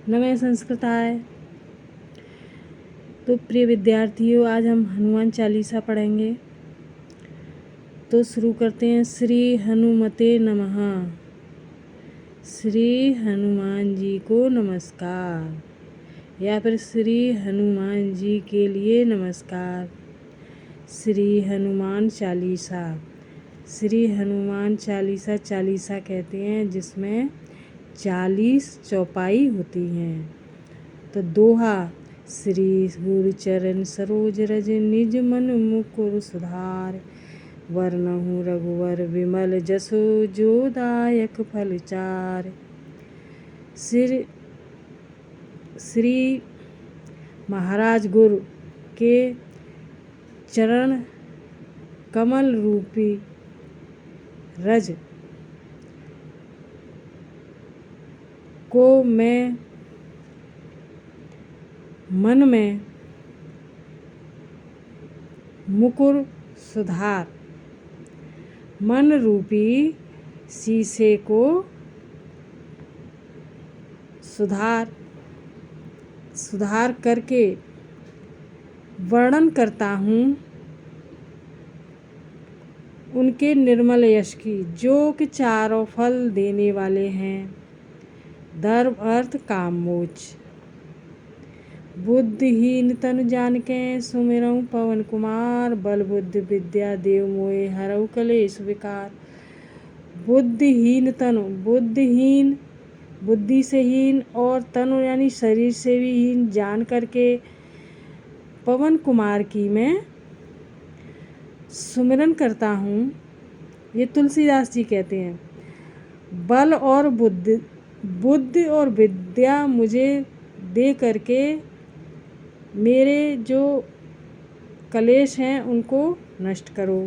नमः संस्कृताय। तो प्रिय विद्यार्थियों, आज हम हनुमान चालीसा पढ़ेंगे। तो शुरू करते हैं। श्री हनुमते नमः। श्री हनुमान जी को नमस्कार, या फिर श्री हनुमान जी के लिए नमस्कार। श्री हनुमान चालीसा। श्री हनुमान चालीसा चालीसा कहते हैं जिसमें 40 चौपाई होती हैं। तो दोहा। श्री गुरु चरण सरोज रज निज मन मुकुर सुधार, वरनहु रघुवर विमल जसु जो दायक फल चार। श्री महाराज गुरु के चरण कमल रूपी रज को मैं मन में मुकुर सुधार, मन रूपी शीशे को सुधार करके वर्णन करता हूँ उनके निर्मल यश की, जो कि चारों फल देने वाले हैं, धर्म अर्थ काम मोक्ष। बुद्धिहीन तनु जानिके सुमिरऊँ पवन कुमार, बल बुद्धि विद्या देव मोहे हरऊ कलेश विकार। बुद्धिहीन तनु, बुद्धिहीन बुद्धि से हीन और तनु यानी शरीर से भी हीन जान करके पवन कुमार की मैं सुमिरन करता हूँ। ये तुलसीदास जी कहते हैं। बल और बुद्धि और विद्या मुझे दे करके मेरे जो कलेश हैं उनको नष्ट करो।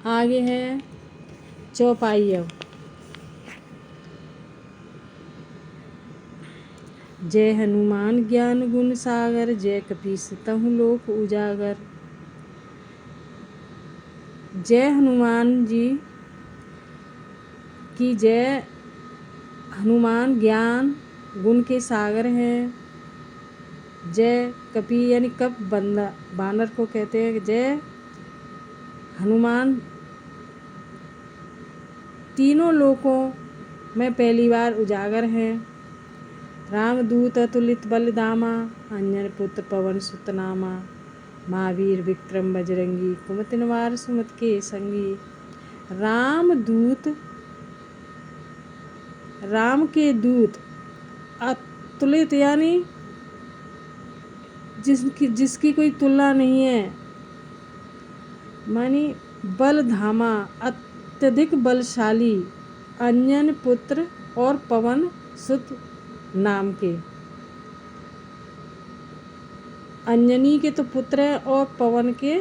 आगे है चौपाई। अब जय हनुमान ज्ञान गुण सागर, जय कपीस तहु लोक उजागर। जय हनुमान जी की जय। हनुमान ज्ञान गुण के सागर हैं। जय कपि यानी कप बानर को कहते हैं। जय हनुमान तीनों लोकों में पहली बार उजागर हैं। रामदूत अतुलित बलधामा, अंजन पुत्र पवन सुत नामा, महावीर विक्रम बजरंगी, कुमति निवार सुमति के संगी। रामदूत, राम के दूत, अतुलित यानी जिसकी कोई तुलना नहीं है, मानी बलधामा अत्यधिक बलशाली, अंजन पुत्र और पवन सुत नाम के। अंजनी के तो पुत्र है और पवन के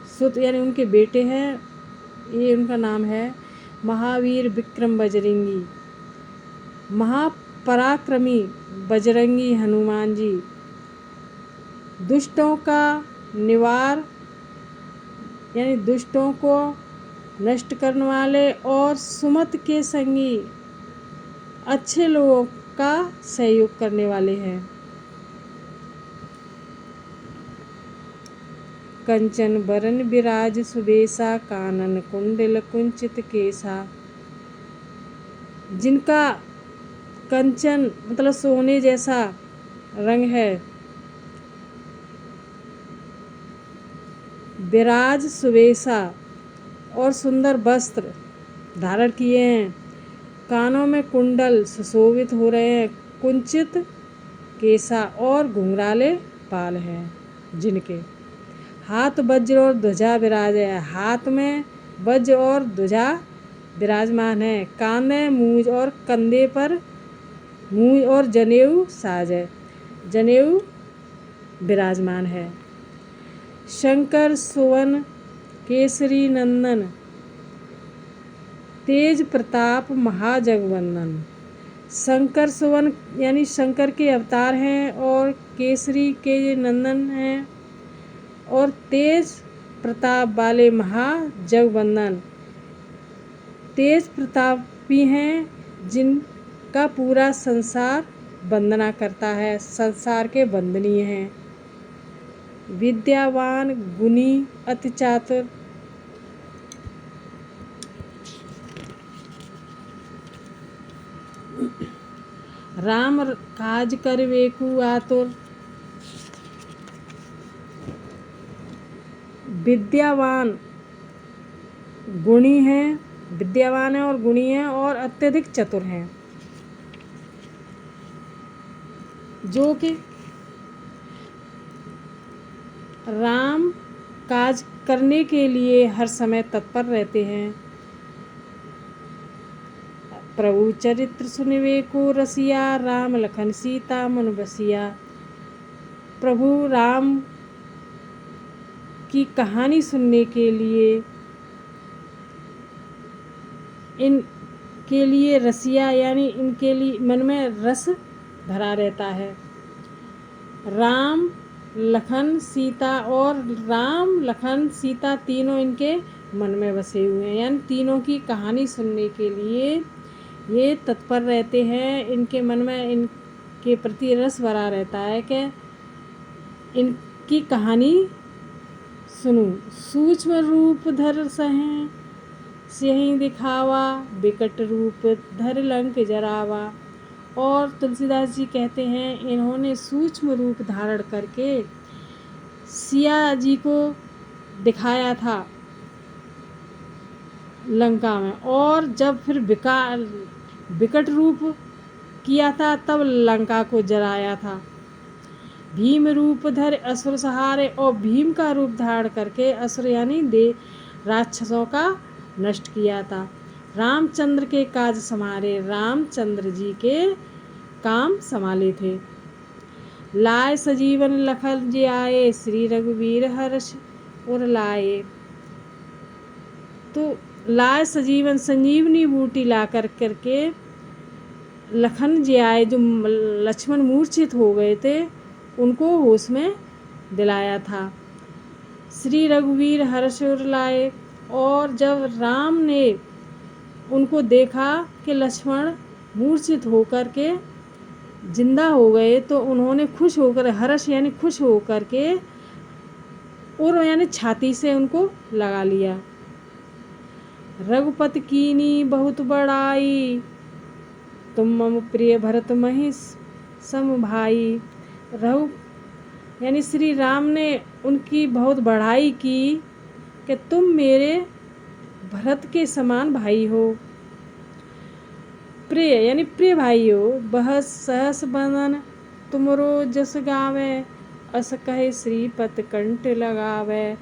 सुत यानी उनके बेटे हैं। ये उनका नाम है। महावीर विक्रम बजरंगी, महापराक्रमी बजरंगी हनुमान जी, दुष्टों का निवार यानी दुष्टों को नष्ट करने वाले और सुमत के संगी, अच्छे लोगों का सहयोग करने वाले हैं। कंचन बरन विराज सुबेसा, कानन कुंडल कुंचित केसा। जिनका कंचन मतलब सोने जैसा रंग है, विराज सुबेसा और सुंदर वस्त्र धारण किए हैं, कानों में कुंडल सुशोभित हो रहे हैं, कुंचित केसा और घुंघराले बाल हैं, जिनके हाथ वज्र और ध्वजा विराज है। हाथ में वज्र और ध्वजा विराजमान है। कांधे मूंज और कंधे पर मूंज और जनेऊ साज है, जनेऊ विराजमान है। शंकर सुवन केसरी नंदन, तेज प्रताप महाजगवंदन। शंकर सुवन यानी शंकर के अवतार हैं और केसरी के ये नंदन हैं और तेज प्रताप वाले महाजगवंदन तेज प्रतापी हैं, जिनका पूरा संसार वंदना करता है, संसार के वंदनीय हैं। विद्यावान, गुणी, अति चातुर। राम काज करवेकु आतुर। विद्यावान, गुणी हैं, विद्यावान है और गुणी हैं और अत्यधिक चतुर हैं, जो कि राम काज करने के लिए हर समय तत्पर रहते हैं। प्रभु चरित्र सुनिवे को रसिया, राम लखन सीता मन बसिया। प्रभु राम की कहानी सुनने के लिए इनके लिए रसिया यानी इनके लिए मन में रस भरा रहता है। राम लखन सीता, और राम लखन सीता तीनों इनके मन में बसे हुए हैं, यानी तीनों की कहानी सुनने के लिए ये तत्पर रहते हैं। इनके मन में इनके प्रति रस भरा रहता है कि इनकी कहानी सुनूं। सूक्ष्म रूप धर सहें, सिंह दिखावा, विकट रूप धर लंक जरावा। और तुलसीदास जी कहते हैं, इन्होंने सूक्ष्म रूप धारण करके सिया जी को दिखाया था लंका में, और जब फिर विकट रूप किया था तब लंका को जराया था। भीम रूप धर असुर सहारे, और भीम का रूप धारण करके असुर यानी राक्षसों का नष्ट किया था। रामचंद्र के काज समारे, रामचंद्र जी के काम संभाले थे। लाए सजीवन लखन जी आए, श्री रघुवीर हर्ष उर लाए। तो लाए सजीवन, संजीवनी बूटी ला करके लखन जी आए, जो लक्ष्मण मूर्छित हो गए थे उनको होश में दिलाया था। श्री रघुवीर हर्ष उर लाए, और जब राम ने उनको देखा कि लक्ष्मण मूर्छित होकर के जिंदा हो गए, तो उन्होंने खुश होकर, हर्ष यानी खुश होकर के, और यानी छाती से उनको लगा लिया। रघुपति कीनी बहुत बड़ाई, तुम मम प्रिय भरत महि सम भाई। रघु यानी श्री राम ने उनकी बहुत बढ़ाई की कि तुम मेरे भरत के समान भाई हो। प्रिय यानी प्रिय भाई हो। बहस सहस बंधन तुमरो जस गावे, अस कहे श्रीपत कंठ लगावे।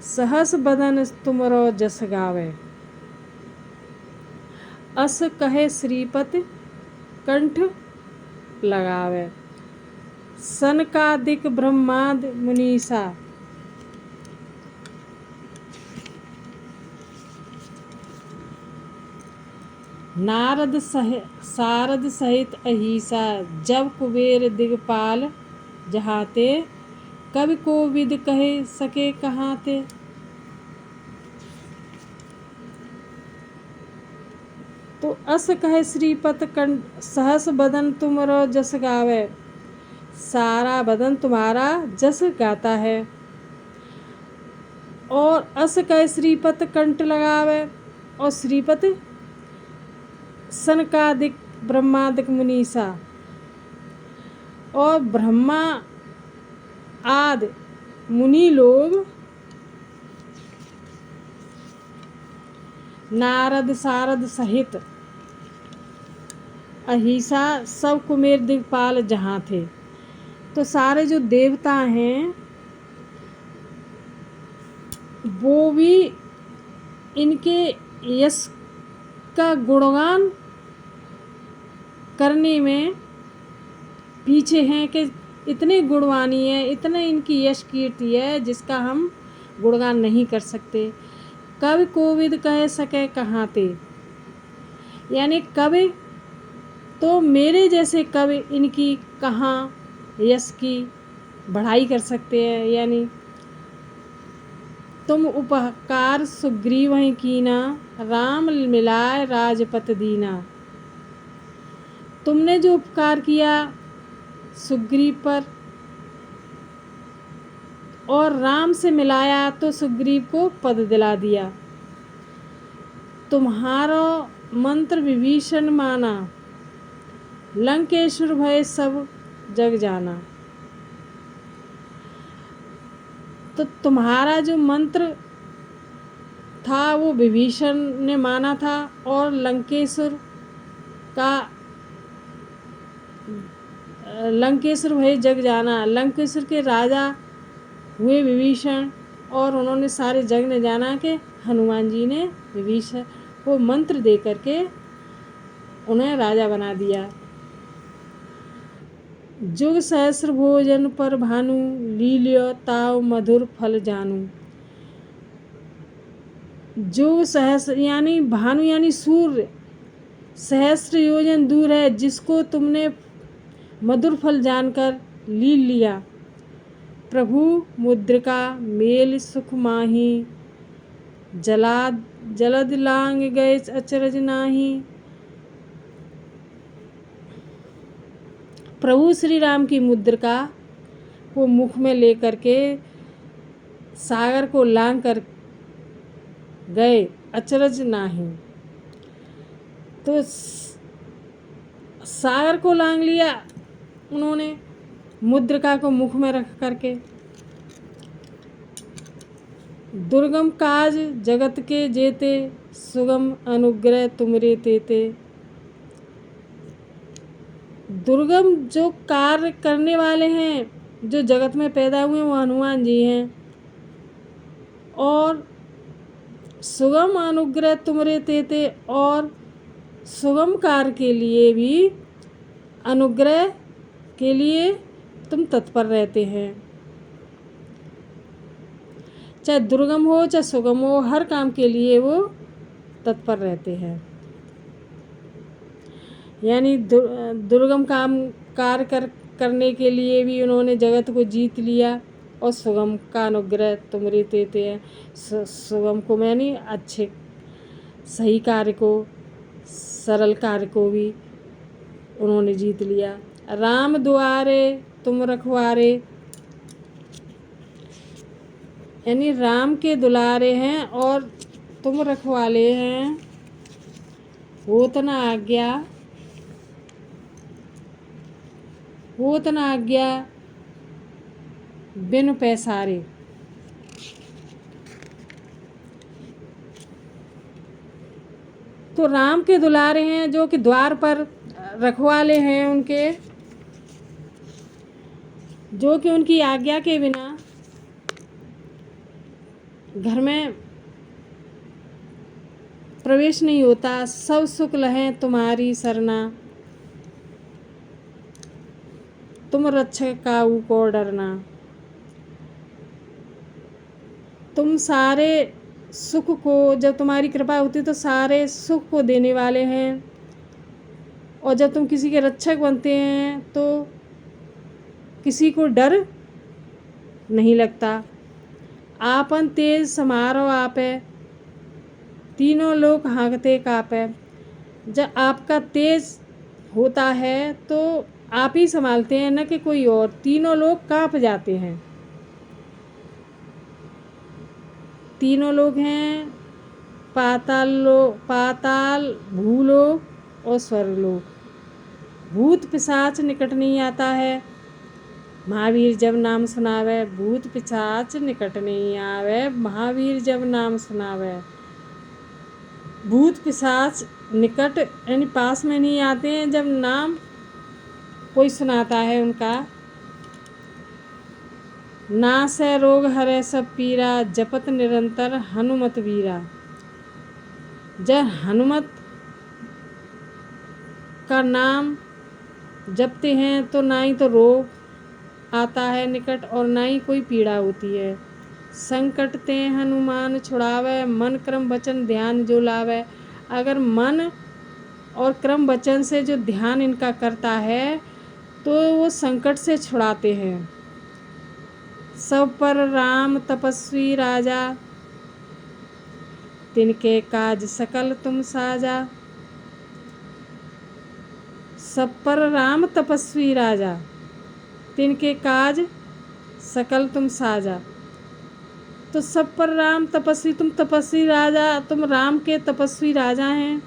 सहस बदन तुमरो जस गावे, अस कहे श्रीपत कंठ लगावे। सनकादिक ब्रह्मादि मुनीसा, नारद सारद सहित अहिसा। जब कुबेर दिगपाल जहाते, कवि को विद कहे सके कहाते। तो अस कहे श्रीपत कंठ, सहस बदन तुमरो जस गावे, सारा बदन तुम्हारा जस गाता है। और अस कहे श्रीपत कंठ लगावे, और श्रीपत सनकादिक ब्रह्मादिक मुनीसा, और ब्रह्मा आदि मुनि लोग, नारद सारद सहित अहिसा, सब कुबेर दिगपाल जहाँ थे। तो सारे जो देवता हैं वो भी इनके यश का गुणगान करने में पीछे हैं कि इतने गुणवानी है, इतने इनकी यश कीर्ति है जिसका हम गुणगान नहीं कर सकते। कवि कोविद कह सके कहाँ ते, यानी कवि तो मेरे जैसे कवि इनकी कहाँ यश की बढ़ाई कर सकते हैं। यानी तुम उपकार सुग्रीव ही कीना, राम मिलाए राजपत दीना। तुमने जो उपकार किया सुग्रीव पर और राम से मिलाया तो सुग्रीव को पद दिला दिया। तुम्हारो मंत्र विभीषण माना, लंकेश्वर भय सब जग जाना। तो तुम्हारा जो मंत्र था वो विभीषण ने माना था और लंकेश्वर भय जग जाना, लंकेश्वर के राजा हुए विभीषण और उन्होंने सारे जग ने जाना कि हनुमान जी ने विभीषण को मंत्र दे करके उन्हें राजा बना दिया। जुग सहस्र भोजन पर भानु, लील्यो ताव मधुर फल जानू। जुग सहस्र यानी भानु यानी सूर्य सहस्र योजन दूर है, जिसको तुमने मधुर फल जानकर लील लिया। प्रभु मुद्रिका मेल सुख माही, जलद लांग गए अचरज नाही। प्रभु श्री राम की मुद्रिका को मुख में लेकर के सागर को लांग कर गए, अचरज नाही। तो सागर को लांग लिया उन्होंने मुद्रिका को मुख में रख करके। दुर्गम काज जगत के जेते, सुगम अनुग्रह तुमरे तेते। दुर्गम जो कार्य करने वाले हैं, जो जगत में पैदा हुए वो हनुमान जी हैं, और सुगम अनुग्रह तुमरे तेते, और सुगम कार्य के लिए भी अनुग्रह के लिए तुम तत्पर रहते हैं। चाहे दुर्गम हो चाहे सुगम हो, हर काम के लिए वो तत्पर रहते हैं। यानी दुर्गम काम कार्य करने के लिए भी उन्होंने जगत को जीत लिया, और सुगम का अनुग्रह तुमरे तेते हैं। सुगम को मैंने अच्छे सही कार्य को, सरल कार्य को भी उन्होंने जीत लिया। राम दुआरे तुम रखवारे, यानी राम के दुलारे हैं और तुम रखवाले हैं। होत न आज्ञा बिनु पैसारे। तो राम के दुलारे हैं जो कि द्वार पर रखवाले हैं उनके, जो कि उनकी आज्ञा के बिना घर में प्रवेश नहीं होता। सब सुख लहें तुम्हारी सरना, तुम रक्षक काऊ को डरना। तुम सारे सुख को, जब तुम्हारी कृपा होती तो सारे सुख को देने वाले हैं, और जब तुम किसी के रक्षक बनते हैं तो किसी को डर नहीं लगता। आपन तेज समारो आपे, तीनों लोग हाँकते कापे। जब आपका तेज होता है तो आप ही संभालते हैं, न कि कोई और। तीनों लोग काँप जाते हैं। तीनों लोग हैं पाताल, भूलोक और स्वर्गलोक। भूत पिशाच निकट नहीं आता है, महावीर जब नाम सुनावे। भूत पिशाच निकट नहीं आवे, महावीर जब नाम सुनावे। भूत पिशाच निकट यानी पास में नहीं आते हैं जब नाम कोई सुनाता है उनका। नासै रोग हरै सब पीरा, जपत निरंतर हनुमत वीरा। जब हनुमत का नाम जपते हैं तो ना ही तो रोग आता है निकट, और ना ही कोई पीड़ा होती है। संकट ते हनुमान छुड़ावे, मन क्रम वचन ध्यान जो लावे। अगर मन और क्रम वचन से जो ध्यान इनका करता है तो वो संकट से छुड़ाते हैं। सब पर राम तपस्वी राजा, तिनके काज सकल तुम साजा। सब पर राम तपस्वी राजा, तिनके काज सकल तुम साजा। तो सब पर राम तपस्वी, तुम तपस्वी राजा, तुम राम के तपस्वी राजा हैं,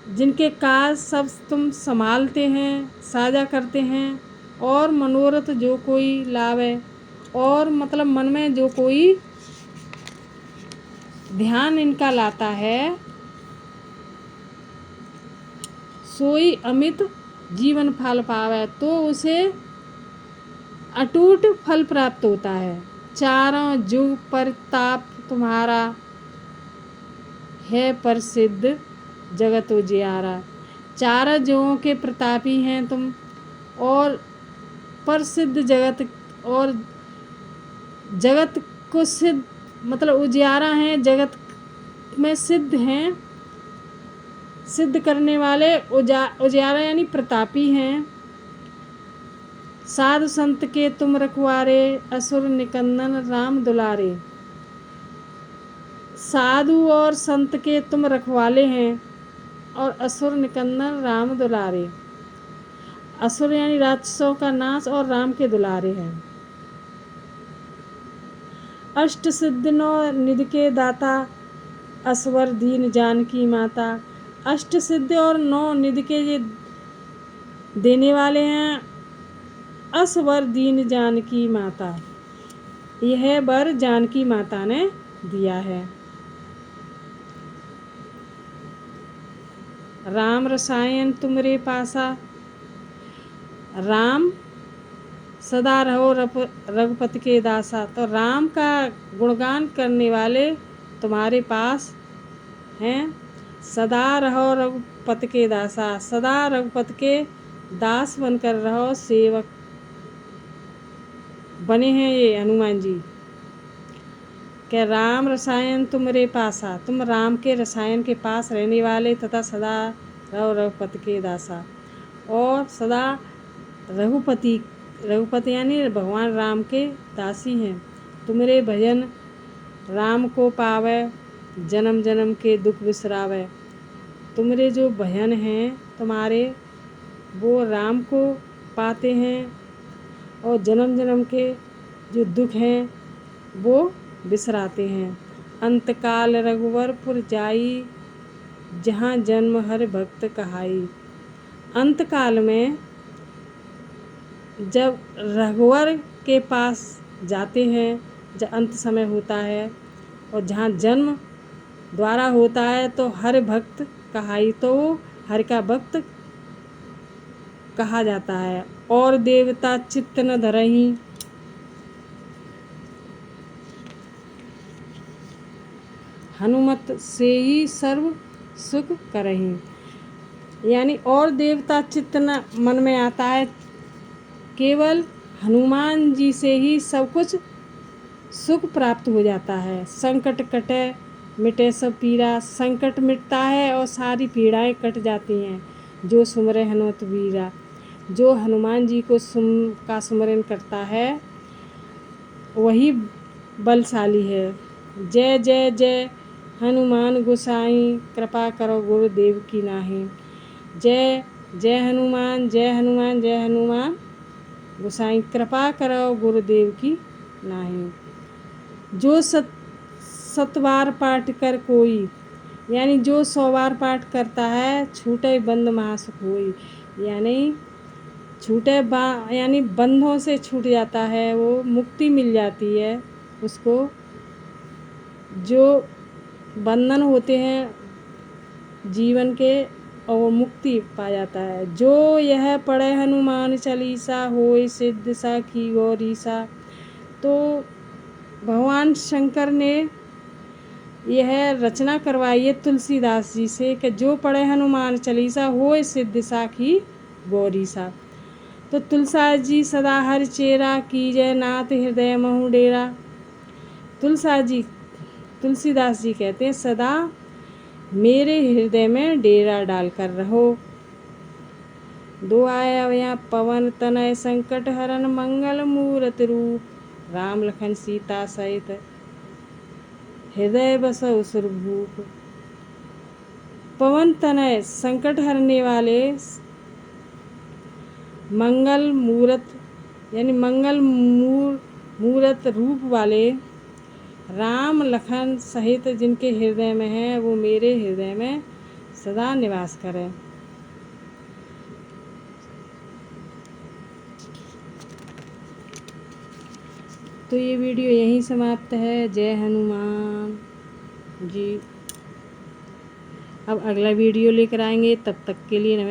जिनके काज सब तुम संभालते हैं, साझा करते हैं। और मनोरथ जो कोई लावे, और मतलब मन में जो कोई ध्यान इनका लाता है, सोई अमित जीवन फल पावे, तो उसे अटूट फल प्राप्त होता है। चारों जुग परताप तुम्हारा, है प्रसिद्ध जगत उजियारा। चारों जुगों के प्रतापी हैं तुम, और प्रसिद्ध जगत, और जगत को सिद्ध मतलब उजियारा हैं, जगत में सिद्ध हैं, सिद्ध करने वाले उजियारा यानी प्रतापी हैं। साधु संत के तुम रखवारे, असुर निकंदन राम दुलारे। साधु और संत के तुम रखवाले हैं, और असुर निकंदन राम दुलारे। असुर यानी राक्षसों का नाश, और राम के दुलारे हैं। अष्ट सिद्ध नौ निधि के दाता, असवर दीन जानकी माता। अष्ट सिद्ध और 9 निधि के ये देने वाले हैं, असवर दीन जानकी माता। यह वर जानकी माता ने दिया है। राम रसायन तुमरे पासा, राम सदा रहो रघुपति के दासा। तो राम का गुणगान करने वाले तुम्हारे पास हैं। सदा रहो रघुपति के दासा, सदा रघुपति के दास बनकर रहो, सेवक बने हैं ये हनुमान जी। कि राम रसायन तुमरे पासा, तुम राम के रसायन के पास रहने वाले तथा सदा रहो रघुपति के दासा। और सदा रघुपति यानी भगवान राम के दासी हैं। तुमरे भजन राम को पावे, जन्म जन्म के दुख बिसरावे। तुमरे जो भजन हैं तुम्हारे, वो राम को पाते हैं, और जन्म जन्म के जो दुख हैं वो बिसराते हैं। अंतकाल रघुवरपुर जाई, जहाँ जन्म हर भक्त कहाई। अंतकाल में जब रघुवर के पास जाते हैं, जब अंत समय होता है, और जहाँ जन्म द्वारा होता है, तो हर भक्त कहाई, तो वो हर का भक्त कहा जाता है। और देवता चित्त न धरहीं, हनुमत से ही सर्व सुख करहीं। यानी और देवता चित्त न मन में आता है, केवल हनुमान जी से ही सब कुछ सुख प्राप्त हो जाता है। संकट कटे मिटे सब पीरा, संकट मिटता है और सारी पीड़ाएं कट जाती हैं। जो सुमरे हनुमत वीरा, जो हनुमान जी को का सुमरन करता है वही बलशाली है। जय जय जय हनुमान गोसाई, कृपा करो गुरुदेव की नाहीं। जय जय हनुमान, जय हनुमान, जय हनुमान गोसाई, कृपा करो गुरुदेव की नाहीं। जो 7 बार पाठ कर कोई, यानी जो 100 बार पाठ करता है, छूटे बंद महासुख होई। यानी यानी बंधों से छूट जाता है, वो मुक्ति मिल जाती है उसको। जो बंधन होते हैं जीवन के, और वो मुक्ति पा जाता है। जो यह पढ़े हनुमान चालीसा, होय सिद्ध सा की गौरीसा। तो भगवान शंकर ने यह रचना करवाई है तुलसीदास जी से, कि जो पढ़े हनुमान चालीसा, होय सिद्ध सा की गौरीसा। तो तुलसीदास जी सदा हर चेरा, कीजय नाथ हृदय महु डेरा। तुलसीदास जी कहते हैं, सदा मेरे हृदय में डेरा डालकर रहो। 2 आया यहाँ पवन तनय, संकट हरन मंगल मूरत रूप। राम लखन सीता सहित हृदय बसहु सुरभूप। पवन तनय संकट हरने वाले, मंगल मूरत यानी मंगल मूरत रूप वाले, राम लखन सहित जिनके हृदय में है, वो मेरे हृदय में सदा निवास करें। तो ये वीडियो यहीं समाप्त है। जय हनुमान जी। अब अगला वीडियो लेकर आएंगे, तब तक के लिए नमस्कार।